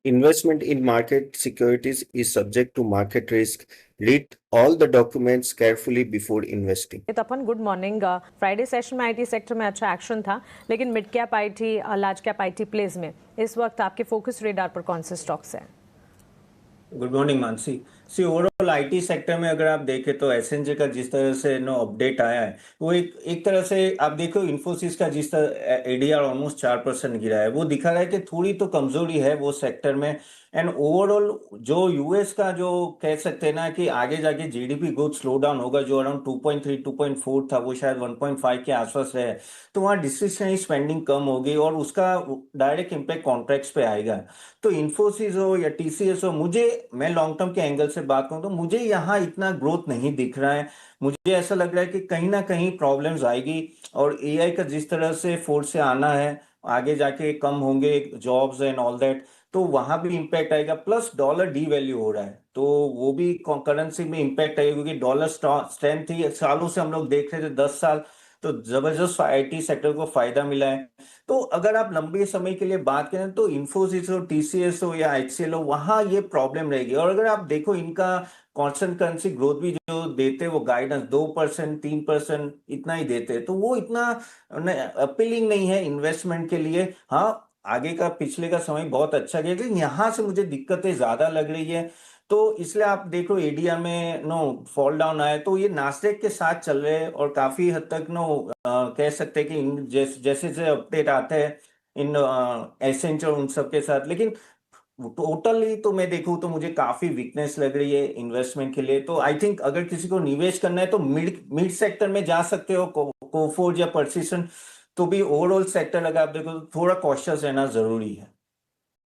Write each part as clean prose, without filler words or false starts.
Investment in market securities is subject to market risk. Read all the documents carefully before investing. Tapan good morning. Friday session में IT sector में अच्छा action था, लेकिन mid cap IT, large cap IT plays में इस वक्त आपके focus radar पर कौन से स्टॉक्स हैं? Good morning Mansi. See overall IT sector में अगर आप देखें तो एसएनजे का जिस तरह से नो अपडेट आया है वो एक तरह से आप देखो इन्फोसिस का जिस तरह एडीआर ऑलमोस्ट 4% गिरा है, वो दिखा रहा है कि थोड़ी तो कमजोरी है वो सेक्टर में। एंड ओवरऑल जो यूएस का जो कह सकते हैं ना कि आगे जाके जीडीपी ग्रोथ स्लो डाउन होगा, जो अराउंड 2.3 2.4 था वो शायद 1.5 के आसपास रहे, तो वहाँ डिस्क्रिशनरी स्पेंडिंग कम होगी और उसका डायरेक्ट इम्पैक्ट कॉन्ट्रैक्ट्स पे आएगा। तो इन्फोसिस हो या टीसीएस हो, मुझे मैं लॉन्ग टर्म के एंगल से बात करूं तो मुझे यहाँ इतना ग्रोथ नहीं दिख रहा है। मुझे ऐसा लग रहा है कि कहीं ना कहीं प्रॉब्लम्स आएगी और एआई का जिस तरह से फोर्स से आना है, आगे जाके कम होंगे जॉब्स एंड ऑल दैट, तो वहां भी इंपैक्ट आएगा। प्लस डॉलर डी वैल्यू हो रहा है तो वो भी करेंसी में इंपैक्ट आएगा, क्योंकि डॉलर स्ट्रेंथ ही सालों से हम लोग देख रहे थे, 10 साल, तो जबरदस्त आईटी सेक्टर को फायदा मिला है। तो अगर आप लंबे समय के लिए बात करें तो इन्फोसिस हो, टीसीएस हो या एचसीएल हो, वहां ये प्रॉब्लम रहेगी। और अगर आप देखो इनका कांस्टेंट करेंसी ग्रोथ भी जो देते हैं वो गाइडेंस 2% 3% इतना ही देते हैं, तो वो इतना अपीलिंग नहीं है इन्वेस्टमेंट के लिए। हाँ, आगे का पिछले का समय बहुत अच्छा गया, लेकिन यहाँ से मुझे दिक्कतें ज्यादा लग रही है। तो इसलिए आप देखो एडीआर में नो फॉल डाउन आया, तो ये नास्डेक के साथ चल रहे हैं और काफी हद तक नो कह सकते हैं कि जैसे जैसे अपडेट आते हैं इन एसेंचर उन सब के साथ। लेकिन टोटली तो मैं देखूं तो मुझे काफी वीकनेस लग रही है इन्वेस्टमेंट के लिए। तो आई थिंक अगर किसी को निवेश करना है तो मिड मिड सेक्टर में जा सकते हो, कोफोर्ज या परसिस्टेंट। तो भी ओवरऑल सेक्टर अगर आप देखो तो थोड़ा कॉशियस रहना जरूरी है।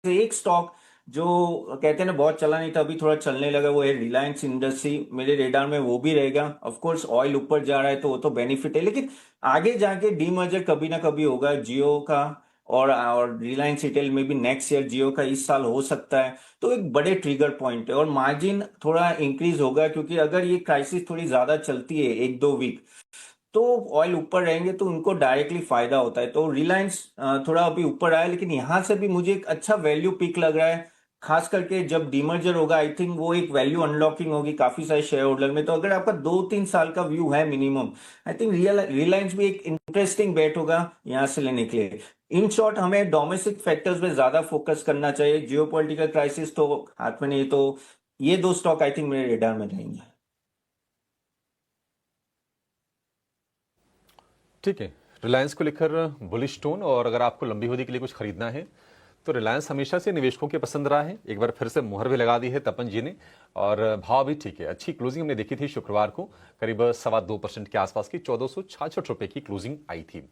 तो एक स्टॉक जो कहते हैं ना बहुत चला नहीं था, अभी थोड़ा चलने लगा, वो है रिलायंस इंडस्ट्री। मेरे रेडार में वो भी रहेगा। ऑफ कोर्स ऑयल ऊपर जा रहा है तो वो तो बेनिफिट है, लेकिन आगे जाके डीमर्जर कभी ना कभी होगा जियो का और रिलायंस रिटेल में भी नेक्स्ट ईयर, जियो का इस साल हो सकता है। तो एक बड़े ट्रिगर पॉइंट है और मार्जिन थोड़ा इंक्रीज होगा, क्योंकि अगर ये क्राइसिस थोड़ी ज्यादा चलती है 1-2 वीक, तो ऑयल ऊपर रहेंगे तो उनको डायरेक्टली फायदा होता है। तो रिलायंस थोड़ा अभी ऊपर आया, लेकिन यहां से भी मुझे एक अच्छा वैल्यू पिक लग रहा है। खास करके जब डीमर्जर होगा, आई थिंक वो एक वैल्यू अनलॉकिंग होगी काफी सारे शेयर होल्डर में। तो अगर आपका 2-3 साल का व्यू है मिनिमम, आई थिंक रिलायंस भी एक इंटरेस्टिंग बेट होगा यहाँ से लेने के लिए। इन शॉर्ट हमें डोमेस्टिक फैक्टर्स पे ज्यादा फोकस करना चाहिए, जियोपॉलिटिकल क्राइसिस तो हाथ में नहीं। तो ये दो स्टॉक आई थिंक मेरे रेडार में रहेंगे। ठीक है, रिलायंस को लेकर बुलिश टोन। और अगर आपको लंबी अवधि के लिए कुछ खरीदना है तो रिलायंस हमेशा से निवेशकों के पसंद रहा है। एक बार फिर से मुहर भी लगा दी है तपन जी ने, और भाव भी ठीक है। अच्छी क्लोजिंग हमने देखी थी शुक्रवार को, करीब 2.25% के आसपास की 1466 रुपए की क्लोजिंग आई थी।